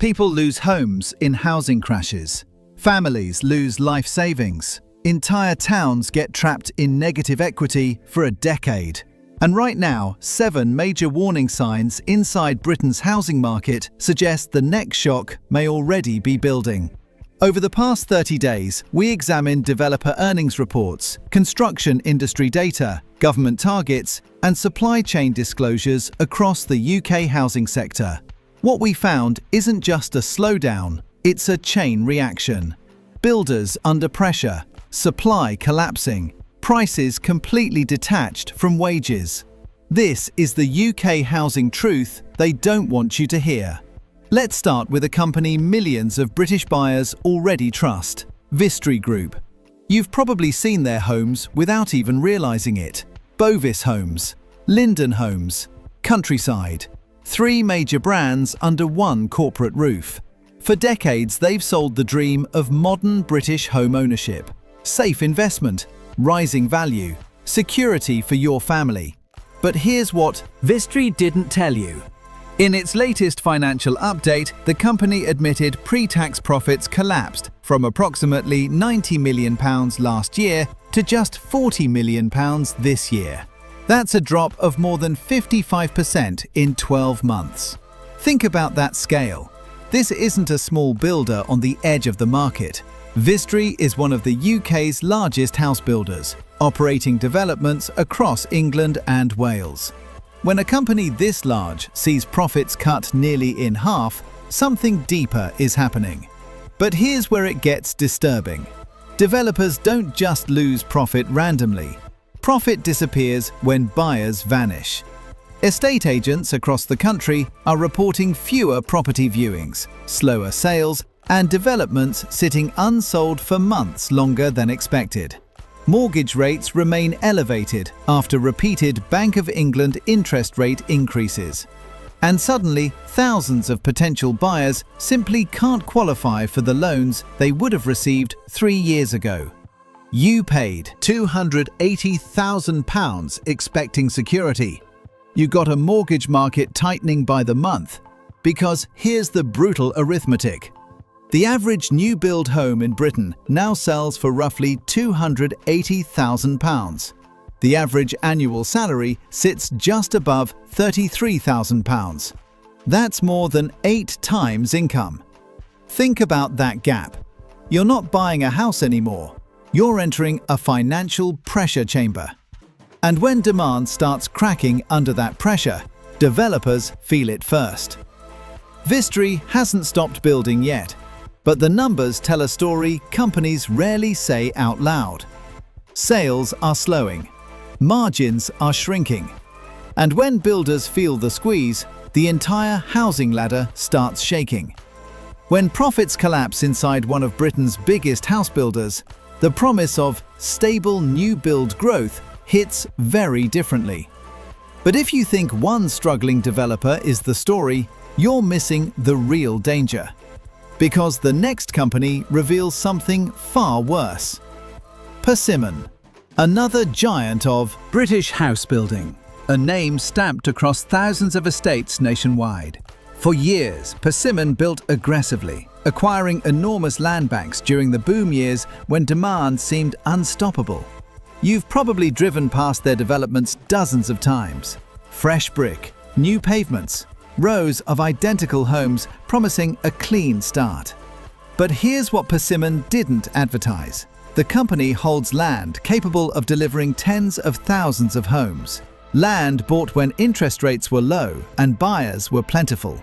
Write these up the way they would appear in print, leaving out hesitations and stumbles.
People lose homes in housing crashes. Families lose life savings. Entire towns get trapped in negative equity for a decade. And right now, 7 major warning signs inside Britain's housing market suggest the next shock may already be building. Over the past 30 days, we examined developer earnings reports, construction industry data, government targets, and supply chain disclosures across the UK housing sector. What we found isn't just a slowdown, it's a chain reaction. Builders under pressure, supply collapsing, prices completely detached from wages. This is the UK housing truth they don't want you to hear. Let's start with a company millions of British buyers already trust, Vistry Group. You've probably seen their homes without even realising it. Bovis Homes, Linden Homes, Countryside. 3 major brands under one corporate roof. For decades, they've sold the dream of modern British home ownership. Safe investment, rising value, security for your family. But here's what Vistry didn't tell you. In its latest financial update, the company admitted pre-tax profits collapsed from approximately £90 million last year to just £40 million this year. That's a drop of more than 55% in 12 months. Think about that scale. This isn't a small builder on the edge of the market. Vistry is one of the UK's largest house builders, operating developments across England and Wales. When a company this large sees profits cut nearly in half, something deeper is happening. But here's where it gets disturbing. Developers don't just lose profit randomly. Profit disappears when buyers vanish. Estate agents across the country are reporting fewer property viewings, slower sales, and developments sitting unsold for months longer than expected. Mortgage rates remain elevated after repeated Bank of England interest rate increases. And suddenly, thousands of potential buyers simply can't qualify for the loans they would have received 3 years ago. You paid £280,000 expecting security. You got a mortgage market tightening by the month. Because here's the brutal arithmetic. The average new build home in Britain now sells for roughly £280,000. The average annual salary sits just above £33,000. That's more than 8 times income. Think about that gap. You're not buying a house anymore. You're entering a financial pressure chamber. And when demand starts cracking under that pressure, developers feel it first. Vistry hasn't stopped building yet. But the numbers tell a story companies rarely say out loud. Sales are slowing. Margins are shrinking. And when builders feel the squeeze, the entire housing ladder starts shaking. When profits collapse inside one of Britain's biggest house builders, the promise of stable new build growth hits very differently. But if you think one struggling developer is the story, you're missing the real danger. Because the next company reveals something far worse. Persimmon, another giant of British house building, a name stamped across thousands of estates nationwide. For years, Persimmon built aggressively, acquiring enormous land banks during the boom years when demand seemed unstoppable. You've probably driven past their developments dozens of times. Fresh brick, new pavements, rows of identical homes promising a clean start. But here's what Persimmon didn't advertise. The company holds land capable of delivering tens of thousands of homes. Land bought when interest rates were low and buyers were plentiful.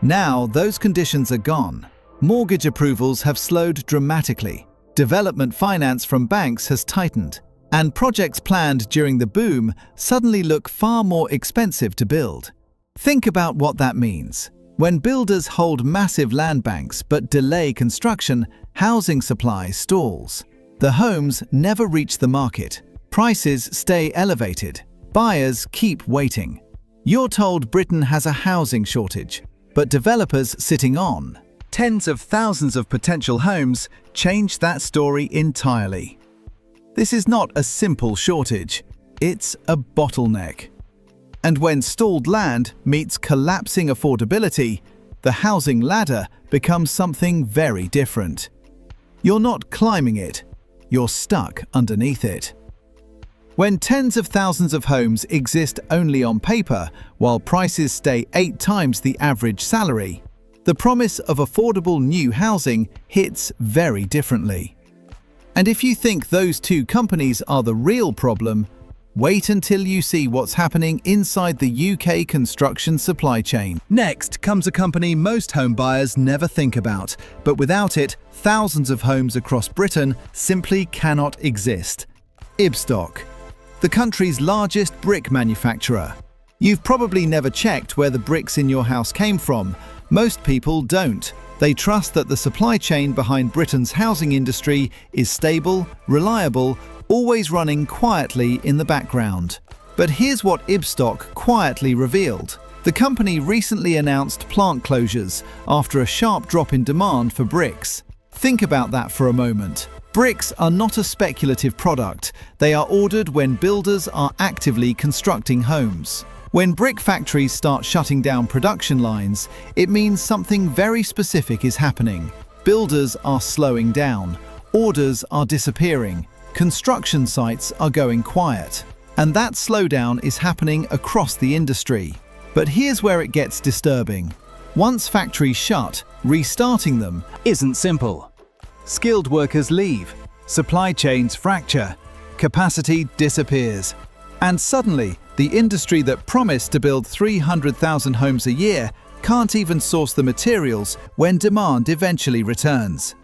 Now those conditions are gone. Mortgage approvals have slowed dramatically. Development finance from banks has tightened. And projects planned during the boom suddenly look far more expensive to build. Think about what that means. When builders hold massive land banks but delay construction, housing supply stalls. The homes never reach the market. Prices stay elevated. Buyers keep waiting. You're told Britain has a housing shortage, but developers sitting on tens of thousands of potential homes change that story entirely. This is not a simple shortage, it's a bottleneck. And when stalled land meets collapsing affordability, the housing ladder becomes something very different. You're not climbing it, you're stuck underneath it. When tens of thousands of homes exist only on paper, while prices stay 8 times the average salary, the promise of affordable new housing hits very differently. And if you think those two companies are the real problem, wait until you see what's happening inside the UK construction supply chain. Next comes a company most home buyers never think about, but without it, thousands of homes across Britain simply cannot exist. Ibstock, the country's largest brick manufacturer. You've probably never checked where the bricks in your house came from. Most people don't. They trust that the supply chain behind Britain's housing industry is stable, reliable, always running quietly in the background. But here's what Ibstock quietly revealed. The company recently announced plant closures after a sharp drop in demand for bricks. Think about that for a moment. Bricks are not a speculative product. They are ordered when builders are actively constructing homes. When brick factories start shutting down production lines, it means something very specific is happening. Builders are slowing down, orders are disappearing, construction sites are going quiet. And that slowdown is happening across the industry. But here's where it gets disturbing. Once factories shut, restarting them isn't simple. Skilled workers leave, supply chains fracture, capacity disappears. And suddenly, the industry that promised to build 300,000 homes a year can't even source the materials when demand eventually returns.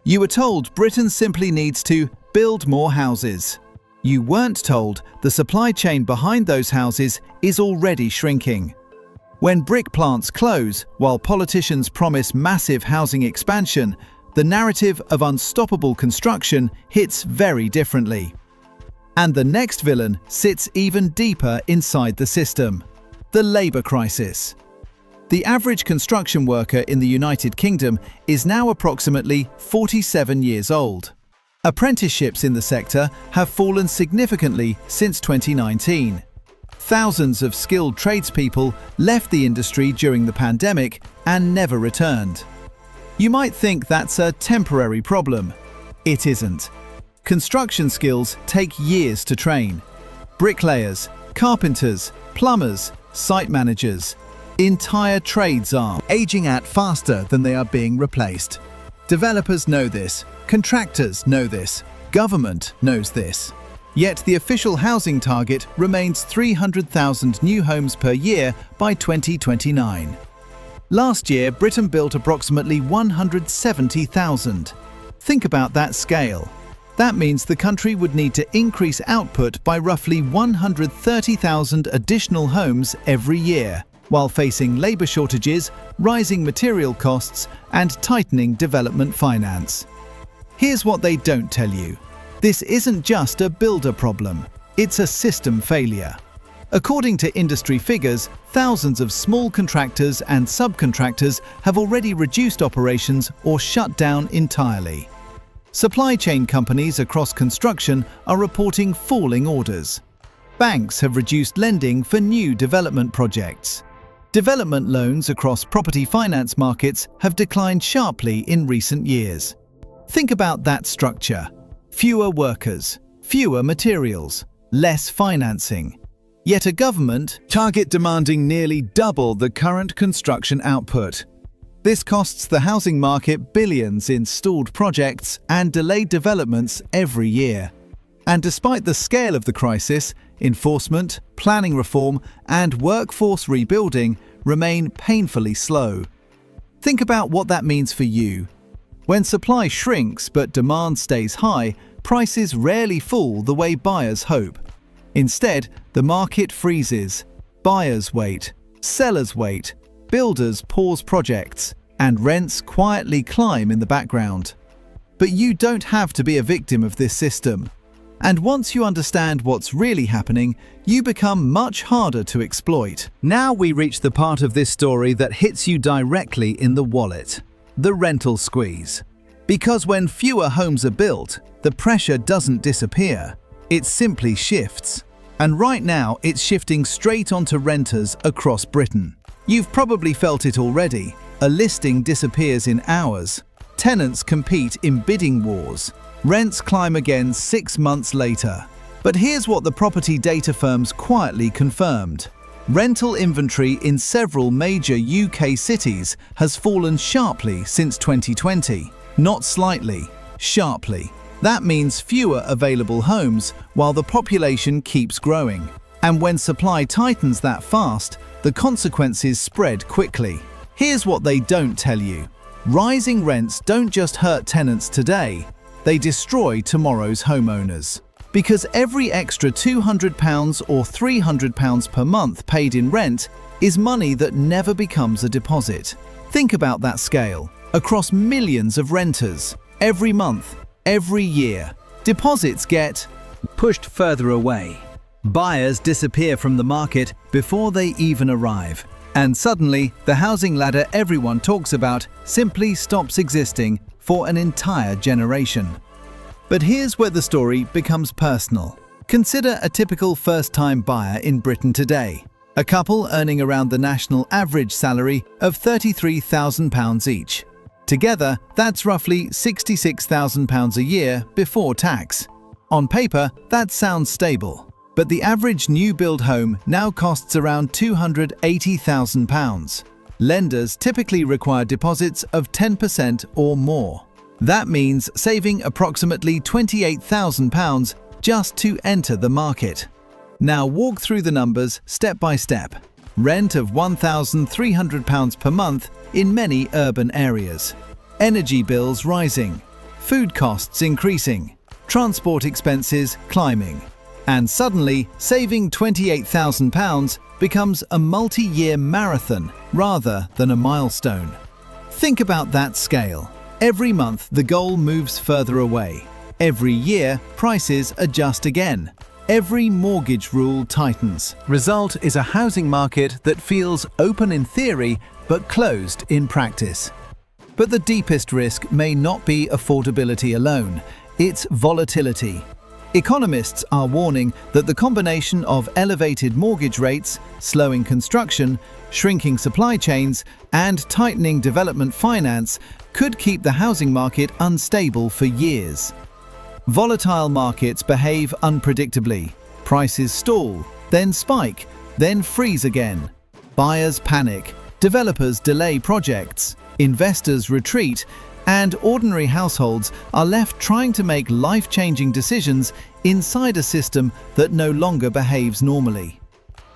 You were told Britain simply needs to build more houses. You weren't told the supply chain behind those houses is already shrinking. When brick plants close, while politicians promise massive housing expansion, the narrative of unstoppable construction hits very differently. And the next villain sits even deeper inside the system: the labour crisis. The average construction worker in the United Kingdom is now approximately 47 years old. Apprenticeships in the sector have fallen significantly since 2019. Thousands of skilled tradespeople left the industry during the pandemic and never returned. You might think that's a temporary problem. It isn't. Construction skills take years to train. Bricklayers, carpenters, plumbers, site managers. Entire trades are aging out faster than they are being replaced. Developers know this, contractors know this, government knows this. Yet the official housing target remains 300,000 new homes per year by 2029. Last year, Britain built approximately 170,000. Think about that scale. That means the country would need to increase output by roughly 130,000 additional homes every year, while facing labour shortages, rising material costs, and tightening development finance. Here's what they don't tell you. This isn't just a builder problem, it's a system failure. According to industry figures, thousands of small contractors and subcontractors have already reduced operations or shut down entirely. Supply chain companies across construction are reporting falling orders. Banks have reduced lending for new development projects. Development loans across property finance markets have declined sharply in recent years. Think about that structure. Fewer workers, fewer materials, less financing. Yet a government target demanding nearly double the current construction output. This costs the housing market billions in stalled projects and delayed developments every year. And despite the scale of the crisis, enforcement, planning reform, and workforce rebuilding remain painfully slow. Think about what that means for you. When supply shrinks but demand stays high, prices rarely fall the way buyers hope. Instead, the market freezes. Buyers wait, sellers wait, builders pause projects, and rents quietly climb in the background. But you don't have to be a victim of this system. And once you understand what's really happening, you become much harder to exploit. Now we reach the part of this story that hits you directly in the wallet: the rental squeeze. Because when fewer homes are built, the pressure doesn't disappear, it simply shifts. And right now, it's shifting straight onto renters across Britain. You've probably felt it already. A listing disappears in hours. Tenants compete in bidding wars. Rents climb again 6 months later. But here's what the property data firms quietly confirmed. Rental inventory in several major UK cities has fallen sharply since 2020. Not slightly, sharply. That means fewer available homes while the population keeps growing. And when supply tightens that fast, the consequences spread quickly. Here's what they don't tell you. Rising rents don't just hurt tenants today, they destroy tomorrow's homeowners. Because every extra £200 or £300 per month paid in rent is money that never becomes a deposit. Think about that scale. Across millions of renters, every month, every year, deposits get pushed further away. Buyers disappear from the market before they even arrive. And suddenly, the housing ladder everyone talks about simply stops existing for an entire generation. But here's where the story becomes personal. Consider a typical first-time buyer in Britain today. A couple earning around the national average salary of £33,000 each. Together, that's roughly £66,000 a year before tax. On paper, that sounds stable. But the average new-build home now costs around £280,000. Lenders typically require deposits of 10% or more. That means saving approximately £28,000 just to enter the market. Now walk through the numbers step by step. Rent of £1,300 per month in many urban areas. Energy bills rising. Food costs increasing. Transport expenses climbing. And suddenly, saving £28,000 becomes a multi-year marathon rather than a milestone. Think about that scale. Every month, the goal moves further away. Every year, prices adjust again. Every mortgage rule tightens. Result is a housing market that feels open in theory but closed in practice. But the deepest risk may not be affordability alone. It's volatility. Economists are warning that the combination of elevated mortgage rates, slowing construction, shrinking supply chains, and tightening development finance could keep the housing market unstable for years. Volatile markets behave unpredictably. Prices stall, then spike, then freeze again. Buyers panic, developers delay projects, investors retreat, and ordinary households are left trying to make life-changing decisions inside a system that no longer behaves normally.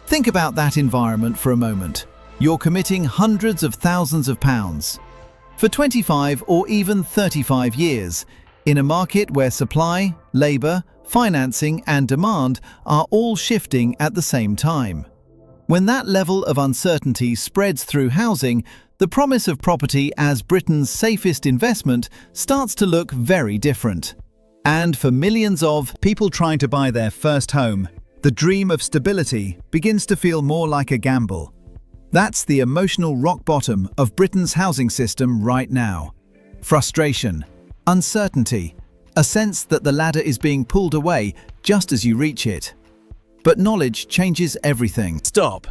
Think about that environment for a moment. You're committing hundreds of thousands of pounds for 25 or even 35 years in a market where supply, labour, financing and demand are all shifting at the same time. When that level of uncertainty spreads through housing, the promise of property as Britain's safest investment starts to look very different. And for millions of people trying to buy their first home, the dream of stability begins to feel more like a gamble. That's the emotional rock bottom of Britain's housing system right now. Frustration, uncertainty, a sense that the ladder is being pulled away just as you reach it. But knowledge changes everything. Stop.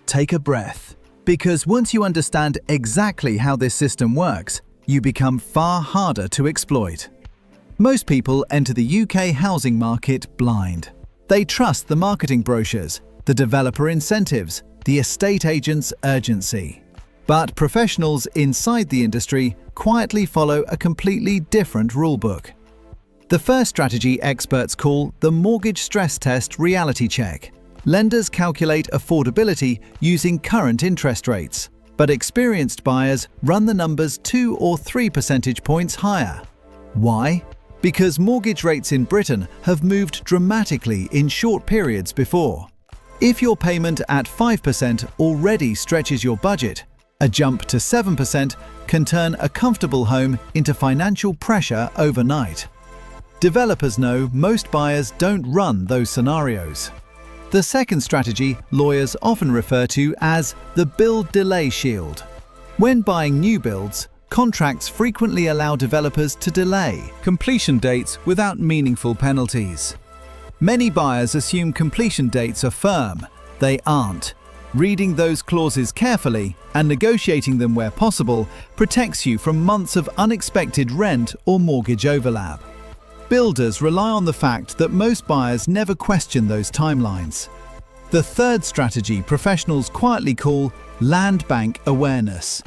Take a breath. Because once you understand exactly how this system works, you become far harder to exploit. Most people enter the UK housing market blind. They trust the marketing brochures, the developer incentives, the estate agent's urgency. But professionals inside the industry quietly follow a completely different rulebook. The first strategy experts call the mortgage stress test reality check. Lenders calculate affordability using current interest rates, but experienced buyers run the numbers 2 or 3 percentage points higher. Why? Because mortgage rates in Britain have moved dramatically in short periods before. If your payment at 5% already stretches your budget, a jump to 7% can turn a comfortable home into financial pressure overnight. Developers know most buyers don't run those scenarios. The second strategy lawyers often refer to as the build delay shield. When buying new builds, contracts frequently allow developers to delay completion dates without meaningful penalties. Many buyers assume completion dates are firm. They aren't. Reading those clauses carefully and negotiating them where possible protects you from months of unexpected rent or mortgage overlap. Builders rely on the fact that most buyers never question those timelines. The third strategy professionals quietly call land bank awareness.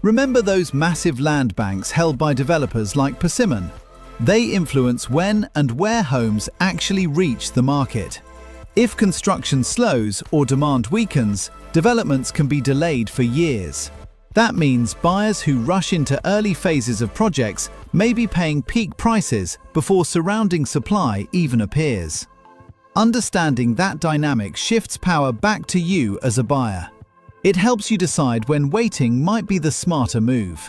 Remember those massive land banks held by developers like Persimmon? They influence when and where homes actually reach the market. If construction slows or demand weakens, developments can be delayed for years. That means buyers who rush into early phases of projects may be paying peak prices before surrounding supply even appears. Understanding that dynamic shifts power back to you as a buyer. It helps you decide when waiting might be the smarter move.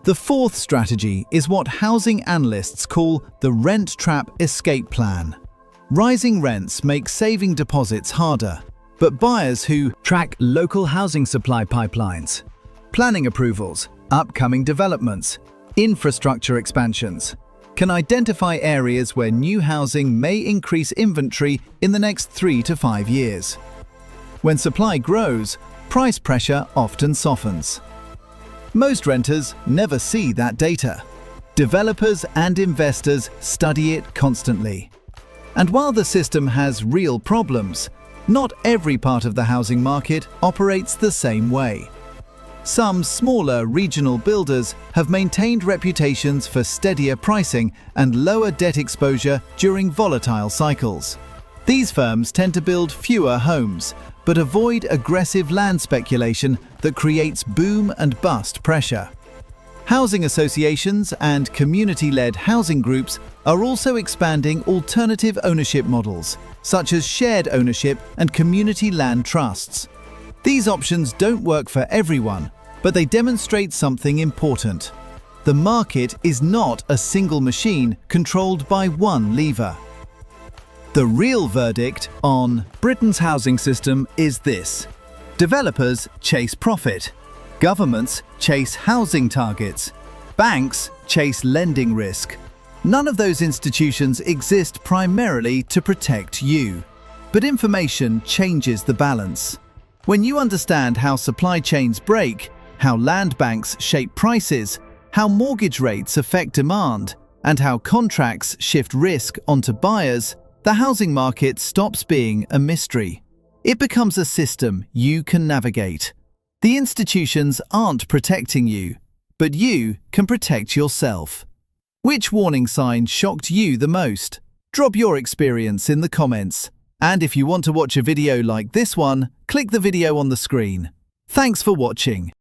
The fourth strategy is what housing analysts call the rent trap escape plan. Rising rents make saving deposits harder, but buyers who track local housing supply pipelines, planning approvals, upcoming developments, infrastructure expansions, can identify areas where new housing may increase inventory in the next 3 to 5 years. When supply grows, price pressure often softens. Most renters never see that data. Developers and investors study it constantly. And while the system has real problems, not every part of the housing market operates the same way. Some smaller regional builders have maintained reputations for steadier pricing and lower debt exposure during volatile cycles. These firms tend to build fewer homes, but avoid aggressive land speculation that creates boom and bust pressure. Housing associations and community-led housing groups are also expanding alternative ownership models, such as shared ownership and community land trusts. These options don't work for everyone, but they demonstrate something important. The market is not a single machine controlled by one lever. The real verdict on Britain's housing system is this: developers chase profit, governments chase housing targets, banks chase lending risk. None of those institutions exist primarily to protect you. But information changes the balance. When you understand how supply chains break, how land banks shape prices, how mortgage rates affect demand, and how contracts shift risk onto buyers, the housing market stops being a mystery. It becomes a system you can navigate. The institutions aren't protecting you, but you can protect yourself. Which warning sign shocked you the most? Drop your experience in the comments. And if you want to watch a video like this one, click the video on the screen. Thanks for watching.